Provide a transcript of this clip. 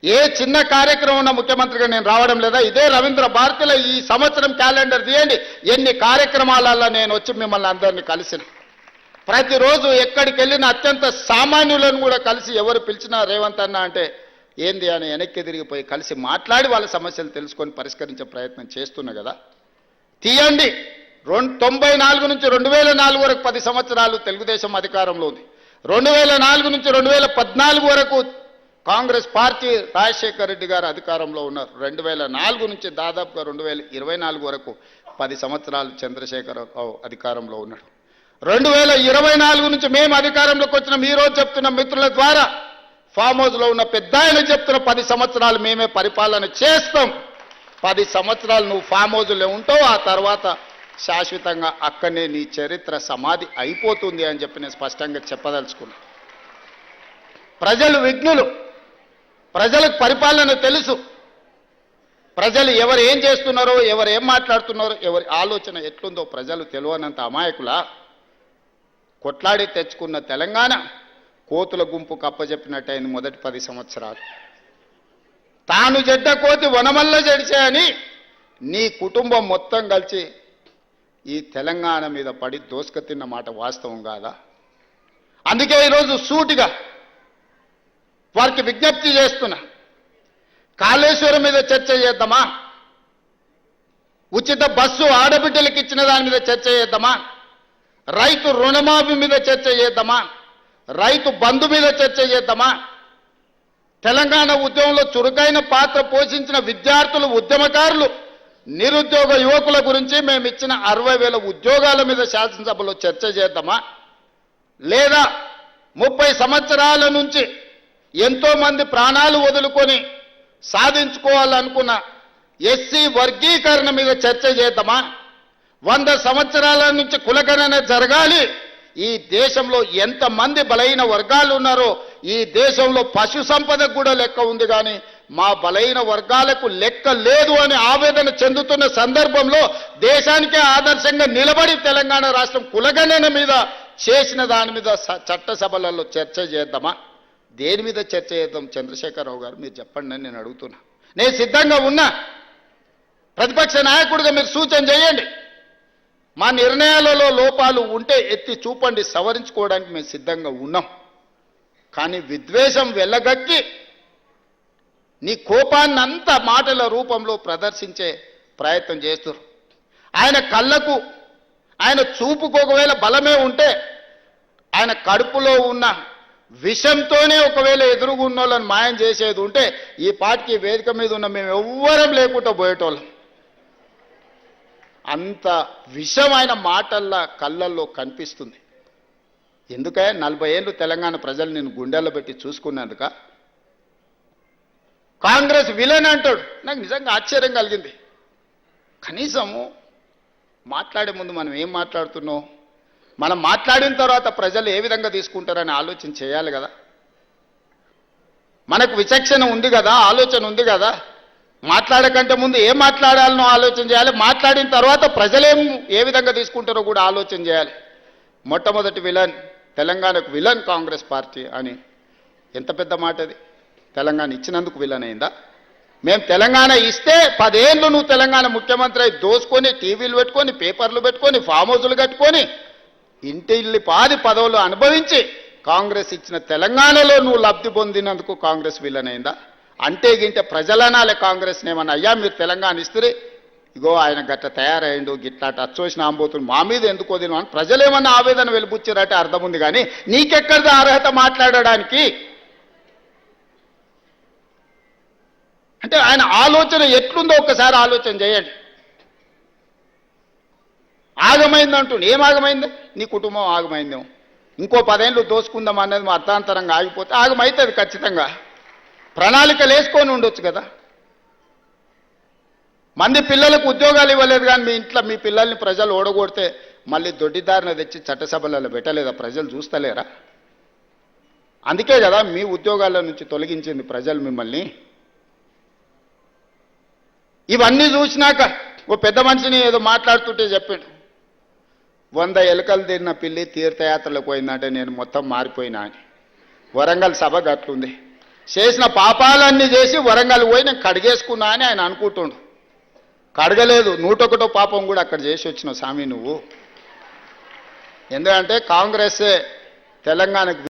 ఏ చిన్న కార్యక్రమం ఉన్న ముఖ్యమంత్రిగా నేను రావడం లేదా? ఇదే రవీంద్ర భారతిలో ఈ సంవత్సరం క్యాలెండర్ తీయండి, ఎన్ని కార్యక్రమాలలో నేను వచ్చి మిమ్మల్ని అందరినీ కలిసిన. ప్రతిరోజు ఎక్కడికి వెళ్ళిన అత్యంత సామాన్యులను కూడా కలిసి ఎవరు పిలిచినా రేవంత్ అన్న అంటే ఏంది అని వెనక్కి తిరిగిపోయి కలిసి మాట్లాడి వాళ్ళ సమస్యలు తెలుసుకొని పరిష్కరించే ప్రయత్నం చేస్తున్నా కదా. తీయండి. 94 నుంచి 2004 వరకు 10 సంవత్సరాలు తెలుగుదేశం అధికారంలో ఉంది. 2004 నుంచి 2014 వరకు కాంగ్రెస్ పార్టీ రాజశేఖర రెడ్డి గారు అధికారంలో ఉన్నారు. 2004 నుంచి దాదాపుగా 2024 వరకు 10 సంవత్సరాలు చంద్రశేఖరరావు అధికారంలో ఉన్నాడు. 2024 నుంచి మేము అధికారంలోకి వచ్చిన ఈరోజు చెప్తున్న మిత్రుల ద్వారా ఫామ్ హౌస్లో ఉన్న పెద్ద ఆయన చెప్తున్న 10 సంవత్సరాలు మేమే పరిపాలన చేస్తాం. 10 సంవత్సరాలు నువ్వు ఫామ్ హౌస్లో ఉంటావు, ఆ తర్వాత శాశ్వతంగా అక్కడనే నీ చరిత్ర సమాధి అయిపోతుంది అని చెప్పి నేను స్పష్టంగా చెప్పదలుచుకున్నా. ప్రజలు విఘ్నులు, ప్రజలకు పరిపాలన తెలుసు. ప్రజలు ఎవరు ఏం చేస్తున్నారో, ఎవరు ఏం మాట్లాడుతున్నారో, ఎవరి ఆలోచన ఎట్లుందో ప్రజలు తెలియనంత అమాయకులా. కొట్లాడి తెచ్చుకున్న తెలంగాణ కోతుల గుంపు కప్పజెప్పినట్టయింది మొదటి 10 సంవత్సరాలు. తాను జడ్డ కోతి వనమల్ల జడిచాయని నీ కుటుంబం మొత్తం కలిసి ఈ తెలంగాణ మీద పడి దోసుక తిన్న మాట వాస్తవం కాదా? అందుకే ఈరోజు సూటిగా వారికి విజ్ఞప్తి చేస్తున్నా. కాళేశ్వరం మీద చర్చ చేద్దామా? ఉచిత బస్సు ఆడబిడ్డలకు ఇచ్చిన దాని మీద చర్చ చేద్దామా? రైతు రుణమాఫీ మీద చర్చ చేద్దామా? రైతు బంధు మీద చర్చ చేద్దామా? తెలంగాణ ఉద్యమంలో చురుకైన పాత్ర పోషించిన విద్యార్థులు, ఉద్యమకారులు, నిరుద్యోగ యువకుల గురించి మేము ఇచ్చిన 60,000 ఉద్యోగాల మీద శాసనసభలో చర్చ చేద్దామా? లేదా 30 సంవత్సరాల నుంచి ఎంతో మంది ప్రాణాలు వదులుకొని సాధించుకోవాలనుకున్న ఎస్సీ వర్గీకరణ మీద చర్చ చేద్దామా? 100 సంవత్సరాల నుంచి కులగణన జరగాలి. ఈ దేశంలో ఎంతమంది బలైన వర్గాలు ఉన్నారో ఈ దేశంలో పశు సంపదకు కూడా లెక్క ఉంది, కానీ మా బలైన వర్గాలకు లెక్క లేదు అని ఆవేదన చెందుతున్న సందర్భంలో దేశానికే ఆదర్శంగా నిలబడి తెలంగాణ రాష్ట్రం కులగణన మీద చేసిన దాని మీద చట్టసభలలో చర్చ చేద్దామా? దేని మీద చర్చ చేద్దాం? చంద్రశేఖరరావు గారు మీరు చెప్పండి అని నేను అడుగుతున్నా. నేను సిద్ధంగా ఉన్నా. ప్రతిపక్ష నాయకుడిగా మీరు సూచన చేయండి. మా నిర్ణయాలలో లోపాలు ఉంటే ఎత్తి చూపండి, సవరించుకోవడానికి మేము సిద్ధంగా ఉన్నాం. కానీ విద్వేషం వెళ్ళగక్కి నీ కోపాన్ని అంతా మాటల రూపంలో ప్రదర్శించే ప్రయత్నం చేస్తారు. ఆయన కళ్ళకు, ఆయన చూపుకు ఒకవేళ బలమే ఉంటే ఆయన కడుపులో ఉన్న విషంతోనే ఒకవేళ ఎదురుగున్న వాళ్ళని మాయం చేసేది ఉంటే ఈ పార్టీకి వేదిక మీద ఉన్న మేము ఎవ్వరం లేకుండా పోయేటోళ్ళం. అంత విషం ఆయన మాటల్లా కళ్ళల్లో కనిపిస్తుంది. ఎందుకే 40 ఏళ్ళు తెలంగాణ ప్రజలు నేను గుండెల్లో పెట్టి చూసుకున్నందుక? కాంగ్రెస్ విలన్ అంటాడు. నాకు నిజంగా ఆశ్చర్యం కలిగింది. కనీసము మాట్లాడే ముందు మనం ఏం మాట్లాడుతున్నాం, మనం మాట్లాడిన తర్వాత ప్రజలు ఏ విధంగా తీసుకుంటారని ఆలోచన చేయాలి కదా. మనకు విచక్షణ ఉంది కదా, ఆలోచన ఉంది కదా. మాట్లాడకంటే ముందు ఏం మాట్లాడాలనో ఆలోచన చేయాలి, మాట్లాడిన తర్వాత ప్రజలేం ఏ విధంగా తీసుకుంటారో కూడా ఆలోచన చేయాలి. మొట్టమొదటి విలన్, తెలంగాణకు విలన్ కాంగ్రెస్ పార్టీ అని ఎంత పెద్ద మాట అది. తెలంగాణ ఇచ్చినందుకు విలన్ అయిందా? మేము తెలంగాణ ఇస్తే 10 ఏళ్ళు నువ్వు తెలంగాణ ముఖ్యమంత్రి అయి దోసుకొని టీవీలు పెట్టుకొని, పేపర్లు పెట్టుకొని, ఫామ్ హౌజులు కట్టుకొని, ఇంటిల్లి పాది పదవులు అనుభవించి కాంగ్రెస్ ఇచ్చిన తెలంగాణలో నువ్వు లబ్ధి పొందినందుకు కాంగ్రెస్ విలన్ అయిందా? అంటే గింటే ప్రజలనాలే కాంగ్రెస్ ఏమన్నా అయ్యా మీరు తెలంగాణ ఇస్తే ఇగో ఆయన గట్ట తయారయ్యిండు, గిట్లా అచ్చోసిన ఆంబోతులు మా మీద ఎందుకు వదిన అని ప్రజలేమన్నా ఆవేదన వెలుబుచ్చారంటే అర్థం ఉంది. కానీ నీకెక్కడిది అర్హత మాట్లాడడానికి? అంటే ఆయన ఆలోచన ఎట్లుందో ఒక్కసారి ఆలోచన చేయండి. ఆగమైందంటుండే. ఏం ఆగమైంది? నీ కుటుంబం ఆగమైందేమో. ఇంకో 10 ఏళ్ళు దోసుకుందాం అన్నది మా అర్థాంతరంగా ఆగిపోతే ఆగమైతుంది ఖచ్చితంగా. ప్రణాళికలు వేసుకొని ఉండొచ్చు కదా. మంది పిల్లలకు ఉద్యోగాలు ఇవ్వలేదు, కానీ మీ ఇంట్లో మీ పిల్లల్ని ప్రజలు ఓడగొడితే మళ్ళీ దొడ్డిదారిన తెచ్చి చట్టసభలలో పెట్టలేదా? ప్రజలు చూస్తలేరా? అందుకే కదా మీ ఉద్యోగాల నుంచి తొలగించింది ప్రజలు మిమ్మల్ని. ఇవన్నీ చూసినాక ఓ పెద్ద మనిషిని ఏదో మాట్లాడుతుంటే చెప్పాడు, 100 ఎలుకలు తిన్న పిల్లి తీర్థయాత్రలకు పోయిందంటే నేను మొత్తం మారిపోయినా అని. వరంగల్ సభ గట్లుంది. చేసిన పాపాలన్నీ చేసి వరంగల్ పోయి నేను కడిగేసుకున్నా అని ఆయన అనుకుంటుండు. కడగలేదు, 101 పాపం కూడా అక్కడ చేసి వచ్చిన స్వామి నువ్వు. ఎందుకంటే కాంగ్రెస్సే తెలంగాణకు